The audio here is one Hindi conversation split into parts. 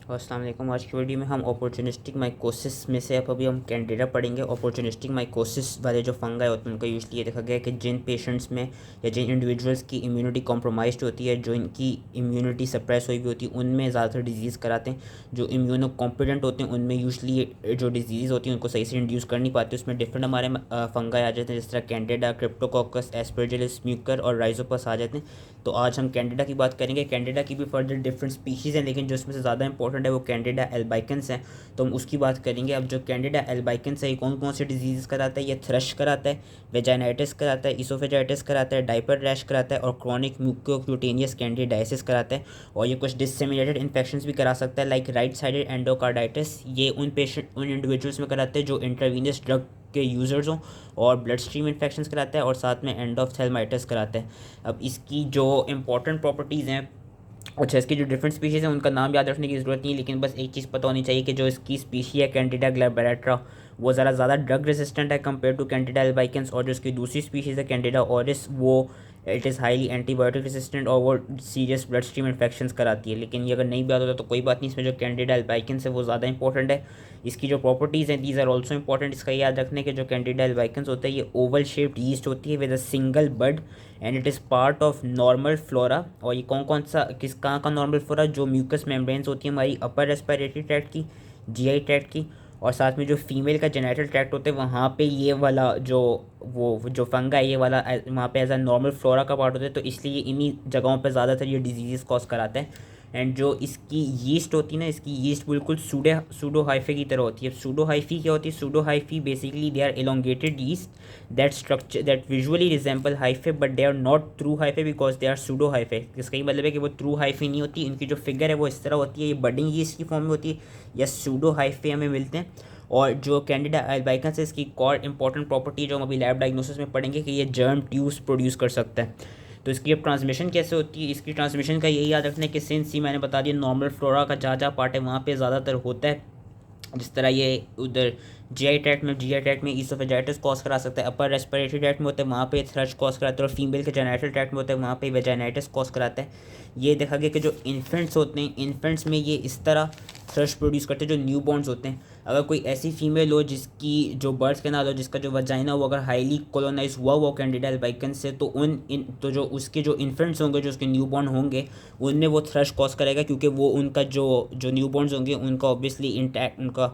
अस्सलाम वालेकुम। आज की वीडियो में हम अपॉर्चुनिस्टिक माइकोसिस में से अब अभी हम कैंडिडा पढ़ेंगे। अपॉर्चुनिस्टिक माइकोसिस वाले जो फंगाई होते हैं उनका यूजली ये देखा गया है कि जिन पेशेंट्स में या जिन इंडिविजुअल्स की इम्यूनिटी कॉम्प्रोमाइज़्ड होती है, जो इनकी इम्यूनिटी सप्रेस हुई भी होती है, उनमें ज़्यादातर डिजीज़ कराते हैं। जो इम्यूनो कॉम्पिटेंट होते हैं उनमें यूजली जो डिजीज़ होती है उनको सही से इंड्यूस कर नहीं पाते, उसमें डिफरेंट हमारे फंगाई आ जाते हैं, जिस तरह कैंडिडा, क्रिप्टोकोकस, एस्परजिलस, म्यूकर और राइजोपस आ जाते हैं। तो आज हम कैंडिडा की बात करेंगे। कैंडिडा की भी फर्दर डिफरेंट स्पीशीज़ हैं, लेकिन जो इसमें से ज़्यादा इंपॉर्टेंट है वो कैंडिडा एल्बाइकन्स हैं, तो हम उसकी बात करेंगे। अब जो कैंडिडा एल्बाइकन्स है ये कौन कौन से डिजीज़ कराता है? ये थ्रश कराता है, वेजाइनाइटिस कराता है, इसोफेजाइटिस कराता है, डायपर रैश कराता है और क्रॉनिक म्यूकोक्यूटेनियस कैंडिडाइसिस कराता है। और ये कुछ डिससेमिनेटेड इन्फेक्शंस भी करा सकता है, लाइक राइट साइडेड एंडोकार्डाइटिस। ये उन इंडिविजुअल्स में कराते हैं जो इंट्रावीनस ड्रग के यूज़र्स हों, और ब्लड स्ट्रीम इन्फेक्शंस कराता है, और साथ में एंडोफ्थेल्माइटिस कराता है। अब इसकी जो इंपॉर्टेंट प्रॉपर्टीज़ हैं, अच्छा, इसकी जो डिफरेंट स्पीशीज़ हैं उनका नाम याद रखने की ज़रूरत नहीं है, लेकिन बस एक चीज़ पता होनी चाहिए कि जो इसकी स्पीशी है कैंडिडा ग्लैबरेट्रा, वो ज़्यादा ड्रग रेजिस्टेंट है कंपेयर टू कैंडिडा एल्बाइकन्स। और जो इसकी दूसरी स्पीशीज़ है कैंडिडा ऑरिस, वो it is highly antibiotic resistant और वो सीरियस ब्लड स्ट्रीम इन्फेक्शंस कराती है। लेकिन ये अगर नहीं भी आता होता तो कोई बात नहीं, इसमें जो कैंडिडा एल्बाइकन्स है वो ज़्यादा इंपॉर्टेंट है। इसकी जो प्रॉपर्टीज़ हैं दीज आर ऑल्सो इंपॉर्टेंट। इसका याद रखने के जो कैंडिडा एल्बाइकन्स होता है ये ओवल शेप्ड यीस्ट होती है with a single bud, and it is part of normal flora. और ये कौन कौन सा कहाँ का नॉर्मल फ्लोरा? जो म्यूकस मेम्ब्रेन्स होती है हमारी अपर रेस्पिरेटरी ट्रैक्ट की, जीआई ट्रैक्ट की, और साथ में जो फीमेल का जेनेटल ट्रैक्ट होता है वहाँ पे ये वाला जो फंगा है ये वाला वहाँ पे एज अ नॉर्मल फ्लोरा का पार्ट होता है, तो इसलिए इन्हीं जगहों पे ज़्यादातर ये डिजीज़ कॉज कराते हैं। एंड जो इसकी यीस्ट होती है ना, इसकी यीस्ट बिल्कुल सूडो हाइफे की तरह होती है। सूडो हाइफी क्या होती है? Pseudo hyphae basically they are elongated yeast that structure that visually resemble hyphae but they are not true hyphae because they are pseudo hyphae. इसका ही मतलब है कि वो ट्रू हाइफे नहीं होती, इनकी जो फिगर है वो इस तरह होती है, ये बडिंग यीस्ट की फॉर्म में होती है, या सूडो हाइफे हमें मिलते हैं। और जो कैंडिडा एल्बाइकन्स है इसकी एक और इंपॉर्टेंट प्रॉपर्टी जो हम अभी लैब डायग्नोसिस में पढ़ेंगे कि ये जर्म ट्यूब्स प्रोड्यूस कर सकता है। तो इसकी अब ट्रांसमिशन कैसे होती है? इसकी ट्रांसमिशन का यही याद रखना है कि सिंस ही मैंने बता दिया नॉर्मल फ्लोरा का जहाँ जहाँ पार्ट है वहाँ पे ज़्यादातर होता है, जिस तरह ये उधर जीआई ट्रैक्ट में ईसोफेजाइटिस कॉज करा सकता है, अपर रेस्पिरेटरी ट्रैक्ट में होता है वहाँ पे थ्रश कॉज कराता है, और फीमेल के जेनेटल ट्रैक्ट में होता है वहाँ पे वेजाइनाइटिस कॉज कराता है। ये देखा गया कि जो इन्फेंट्स होते हैं, इन्फेंट्स में ये इस तरह थ्रश प्रोड्यूस करते हैं जो न्यू बॉर्न्स होते हैं। अगर कोई ऐसी फीमेल हो जिसकी जो बर्थ कैनाल हो, जिसका जो वजाइना हो अगर हाईली कॉलोनाइज हुआ कैंडिडा एल्बाइकन्स से, तो तो जो उसके जो इन्फेंट्स होंगे, जो उसके न्यू बॉर्न होंगे, उनमें वो थ्रश कॉज करेगा, क्योंकि वो उनका जो न्यू बॉर्न्स होंगे उनका ऑब्वियसली इंटैक्ट उनका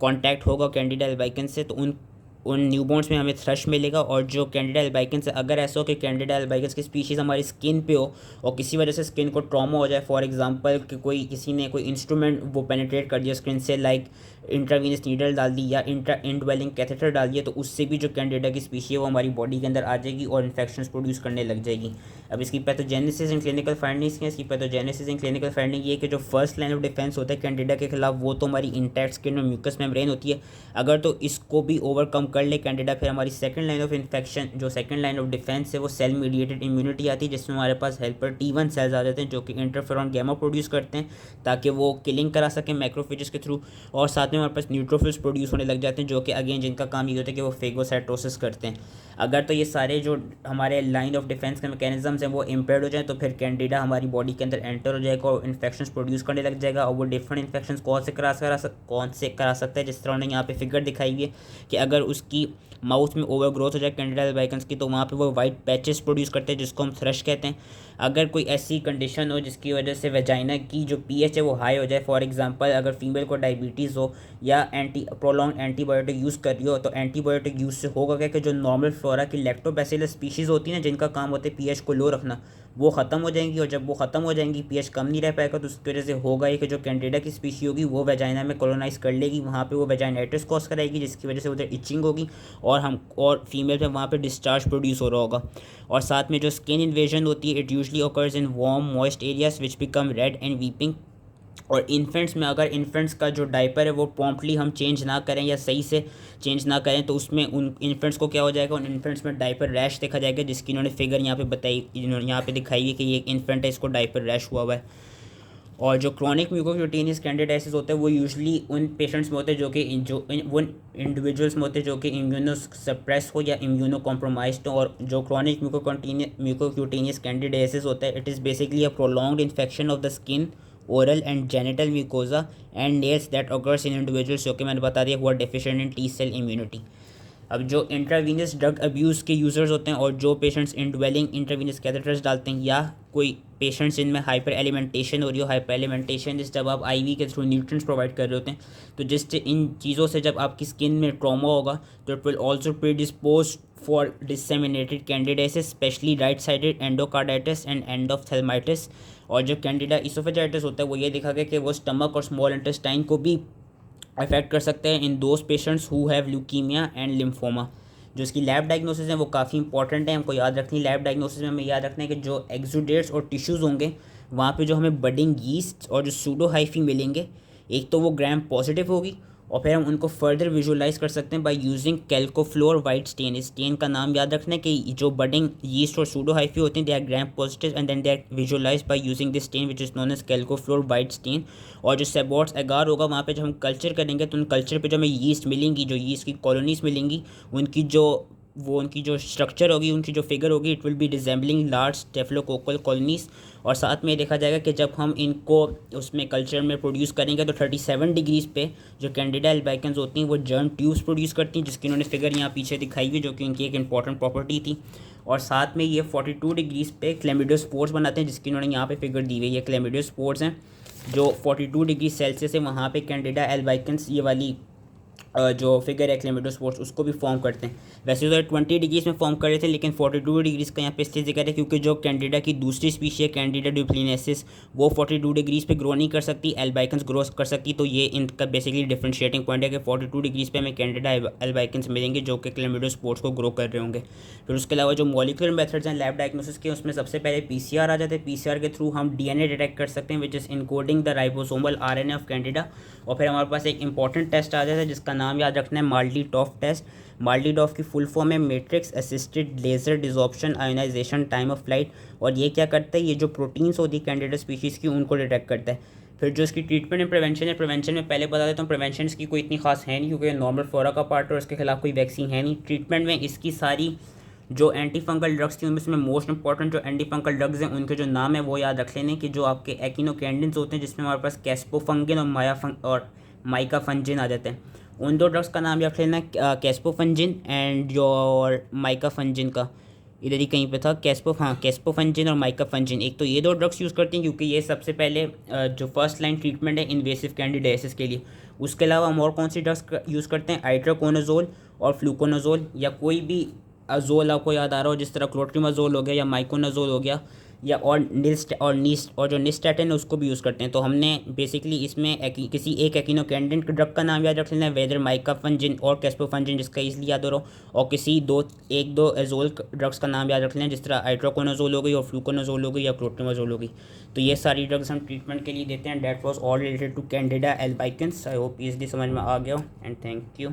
कांटेक्ट होगा कैंडिडा एल्बाइकन्स से, तो उन न्यूबॉर्न्स में हमें थ्रश मिलेगा। और जो कैंडिडा एल्बाइकन्स से अगर ऐसा हो कि कैंडिडा एल्बाइकन्स की स्पीशीज़ हमारी स्किन पे हो और किसी वजह से स्किन को ट्रॉमा हो जाए, फॉर एग्जांपल कि किसी ने कोई इंस्ट्रूमेंट वो पेनिट्रेट कर दिया स्किन से, लाइक इंट्रावीनस नीडल डाल दी या इंडवेलिंग कैथेटर डाल दिया, तो उससे भी जो कैंडिडा की स्पीशी है वो हमारी बॉडी के अंदर आ जाएगी और इन्फेक्शंस प्रोड्यूस करने लग जाएगी। अब इसकी पैथोजेनेसिस एंड क्लिनिकल फाइंडिंग्स क्या है? इसकी पैथोजेनेसिस एंड क्लिनिकल फाइंडिंग ये है कि जो फर्स्ट लाइन ऑफ डिफेंस होता है कैंडिडा के खिलाफ वो तो हमारी इंटैक्ट स्किन और म्यूकस मेम्ब्रेन होती है। अगर तो इसको भी ओवरकम कर ले कैंडिडा, फिर हमारी सेकंड लाइन ऑफ इन्फेक्शन जो सेकंड लाइन ऑफ डिफेंस है वो सेल मीडिएटेड इम्यूनिटी आती है, जिसमें हमारे पास हेल्पर T1 सेल्स आ जाते हैं जो कि इंटरफेरॉन गैमा प्रोड्यूस करते हैं ताकि वो किलिंग करा सकें मैक्रोफेजेस के थ्रू। और साथ में हमारे पास न्यूट्रोफिल्स प्रोड्यूस होने लग जाते हैं जो कि अगेन जिनका काम ये होता है कि वो फेगोसाइटोसिस करते हैं। अगर तो ये सारे जो हमारे लाइन ऑफ डिफेंस के मैकेनिज्म्स हैं वो इम्पेयर्ड हो जाए तो फिर कैंडिडा हमारी बॉडी के अंदर एंटर हो जाएगा और इन्फेक्शंस प्रोड्यूस करने लग जाएगा। और वो डिफरेंट इन्फेक्शंस कौन से करा सकता है, जिस तरह उन्होंने यहाँ पे फिगर दिखाई हुई है कि अगर उसकी माउथ में ओवर ग्रोथ हो जाए कैंडिडा एल्बाइकन्स की, तो वहाँ पे वो वाइट पैचेस प्रोड्यूस करते हैं जिसको हम थ्रश कहते हैं। अगर कोई ऐसी कंडीशन हो जिसकी वजह से वेजाइना की जो पीएच है वो हाई हो जाए, फॉर एग्जांपल अगर फीमेल को डायबिटीज़ हो या प्रोलॉन्ग एंटीबायोटिक यूज़ कर रही हो, तो एंटीबायोटिक यूज़ से होगा क्या कि जो नॉर्मल फ्लोरा की लैक्टोबैसिलस स्पीशीज़ होती है ना, जिनका काम होता है पीएच को लो रखना, वो ख़त्म हो जाएंगी। और जब वो ख़त्म हो जाएंगी, पीएच कम नहीं रह पाएगा, तो उसकी वजह से होगा ये कि जो कैंडिडा की स्पीशी होगी वो वेजाइना में कॉलोनाइज कर लेगी, वहाँ पे वो वेजाइनाइटिस कॉज कराएगी, जिसकी वजह से उधर इचिंग होगी और फीमेल में वहाँ पे डिस्चार्ज प्रोड्यूस हो रहा होगा। और साथ में जो स्किन इन्वेजन होती है, it usually occurs in warm moist areas which become red and weeping. और इन्फेंट्स में अगर इन्फेंट्स का जो डायपर है वो प्रॉम्प्टली हम चेंज ना करें या सही से चेंज ना करें, तो उसमें उन इन्फेंट्स को क्या हो जाएगा, उन इन्फेंट्स में डायपर रैश देखा जाएगा, जिसकी इन्होंने फिगर यहाँ पे बताई, इन्होंने यहाँ पे दिखाई है कि ये एक इन्फेंट है, इसको डायपर रैश हुआ है। और जो क्रॉनिक म्यूकोक्यूटेनियस कैंडिडाइसिस होता है वो यूजुअली उन पेशेंट्स में होते हैं वो इंडिविजुअल्स में होते हैं जो कि इम्यूनो सप्रेस हो या इम्यूनो कॉम्प्रोमाइज्ड हो। और जो क्रॉनिक म्यूकोक्यूटेनियस कैंडिडाइसिस होता है, it is basically a prolonged infection of the skin oral and genital mucosa and nails that occurs in individuals, जो कि मैंने बता दिया हुआ deficient in T cell immunity. अब जो इंट्रावीनस ड्रग अब्यूज़ के यूज़र्स होते हैं और जो पेशेंट्स इनड्वेलिंग इंट्रावीनस कैथेटर्स डालते हैं, या कोई पेशेंट्स जिनमें हाइपर एलिमेंटेशन हो रही हो, हाइपर एलिमेंटेशन जिस जब आप आईवी के थ्रू न्यूट्रिएंट्स प्रोवाइड कर रहे होते हैं, तो जिससे इन चीज़ों से जब आपकी स्किन में ट्रॉमा होगा तो it will also predispose for disseminated candidiasis, specially right sided endocarditis and endophthalmitis. और जो कैंडिडा इसोफेजाइटिस होता है वो ये देखा गया कि वो स्टमक और स्मॉल इंटेस्टाइन को भी अफेक्ट कर सकते हैं in those patients who have leukaemia and lymphoma. जो इसकी लैब डायग्नोसिस है वो काफ़ी इंपॉर्टेंट है, हमको याद रखनी है। लैब डायग्नोसिस में हमें याद रखना है कि जो एक्सुडेट्स और टिश्यूज़ होंगे वहाँ पे जो हमें बडिंग यीस्ट और जो सूडो हाइफी मिलेंगे, एक तो वो ग्राम पॉजिटिव होगी और फिर हम उनको फर्दर विजुअलाइज कर सकते हैं by using calcofluor white stain. इस स्टेन का नाम याद रखना है कि जो बडिंग यीस्ट और सूडो हाइफी होते हैं they are gram positive and then they are visualize by using this stain which is known as calcofluor white stain. और जो सेबॉट्स एगार होगा वहाँ पे जब हम कल्चर करेंगे तो उन कल्चर पे जो हमें यीस्ट मिलेंगी, जो यीस्ट की कॉलोनीज मिलेंगी, उनकी जो स्ट्रक्चर होगी, उनकी जो फिगर होगी, it will be resembling large staphylococcal colonies. और साथ में देखा जाएगा कि जब हम इनको उसमें कल्चर में प्रोड्यूस करेंगे तो 37 डिग्रीज़ पे जो कैंडिडा एल्बाइकन्स होती हैं वो जर्म ट्यूब्स प्रोड्यूस करती हैं, जिसकी उन्होंने फिगर यहाँ पीछे दिखाई हुई, जो कि उनकी एक इंपॉर्टेंट प्रॉपर्टी थी। और साथ में ये 42 डिग्रीज़ पे क्लेमिडोस्पोर्स बनाते हैं, जिसकी उन्होंने यहाँ पे फिगर दी हुई है। ये क्लेमिडोस्पोर्स हैं जो 42 डिग्री सेल्सियस है, वहाँ पे कैंडिडा एल्बाइकन्स ये वाली जो फिगर है क्लेमिडोस्पोर्स उसको भी फॉर्म करते हैं। वैसे तो 20 डिग्रीज़ में फॉर्म कर रहे थे, लेकिन 42 डिग्रीज़ का यहाँ पे इसलिए जिक्र है क्योंकि जो कैंडिडा की दूसरी स्पीशी है कैंडिडा ड्यूप्लिनेसिस वो 42 डिग्रीज़ पे ग्रो नहीं कर सकती, एल्बाइकन्स ग्रो कर सकती। तो ये इनका बेसिकली डिफरेंशिएटिंग पॉइंट है कि 42 डिग्रीज़ पे हमें कैंडिडा एल्बाइकन्स मिलेंगे जो कि क्लेमिडोस्पोर्स को ग्रो कर रहे होंगे। फिर उसके अलावा जो मॉलिक्यूलर मेथड्स हैं लैब डायग्नोसिस के, उसमें सबसे पहले PCR आ जाते हैं। PCR के थ्रू हम DNA डिटेक्ट कर सकते हैं which is encoding the ribosomal RNA of Candida. और फिर हमारे पास एक इंपॉर्टेंट टेस्ट आ जाता है जिसका नाम याद रखना है माल्डी-टॉफ टेस्ट। माल्डी-टॉफ की फुल फॉर्म है matrix assisted laser desorption ionization time of flight. और ये क्या करता है, ये जो प्रोटीन्स होती है कैंडिडा स्पीशीज़ की उनको डिटेक्ट करता है। फिर जो इसकी ट्रीटमेंट एंड प्रिवेंशन है, प्रिवेंशन में पहले बता देता हूँ, प्रिवेंशन इसकी कोई इतनी खास है नहीं क्योंकि नॉर्मल फ्लोरा का पार्ट और इसके खिलाफ कोई वैक्सीन है नहीं। ट्रीटमेंट में इसकी सारी जो एंटी फंगल ड्रग्स थी उनमें मोस्ट इंपॉर्टेंट जो एंटी फंगल ड्रग्स हैं उनके जो नाम है वो याद रख लेने कि जो आपके एक्इनोकैंडिन्स होते हैं जिसमें हमारे पास कैस्पोफंगिन और माइकाफंजिन आ जाते हैं। उन दो ड्रग्स का नाम याद रख लेना, कैस्पोफंजिन एंड जो माइकाफंजिन का इधर ही कहीं पे था, कैस्पोफंजिन और माइकाफंजिन। एक तो ये दो ड्रग्स यूज़ करती हैं क्योंकि ये सबसे पहले जो फर्स्ट लाइन ट्रीटमेंट है इन्वेसिव कैंडिडाइसिस के लिए। उसके अलावा हम और कौन सी ड्रग्स यूज़ करते हैं, आइट्रोकोनाजोल और फ्लूकोनाजोल, या कोई भी अजोल आपको याद आ रहा हो जिस तरह क्लोट्रिमाजोल हो गया या माइकोनाजोल हो गया, या और जो निस्टैटिन है उसको भी यूज़ करते हैं। तो हमने बेसिकली इसमें किसी एक एक्इनोकैंडिडेंट ड्रग का नाम याद रख लेना है, वेदर माइकाफंजिन और कैस्पोफंजिन जिसका इसलिए याद हो रहा हो, और किसी एक दो एजोल ड्रग्स का नाम याद रख लेना जिस तरह हाइड्रोकोनाजोल हो गई और फ्लूकोनाजोल हो गई या क्लोट्रिमाजोल हो गई। तो ये सारी ड्रग्स हम ट्रीटमेंट के लिए देते हैं। That was all related to candida albicans. I hope easily समझ में आ गया हो एंड थैंक यू।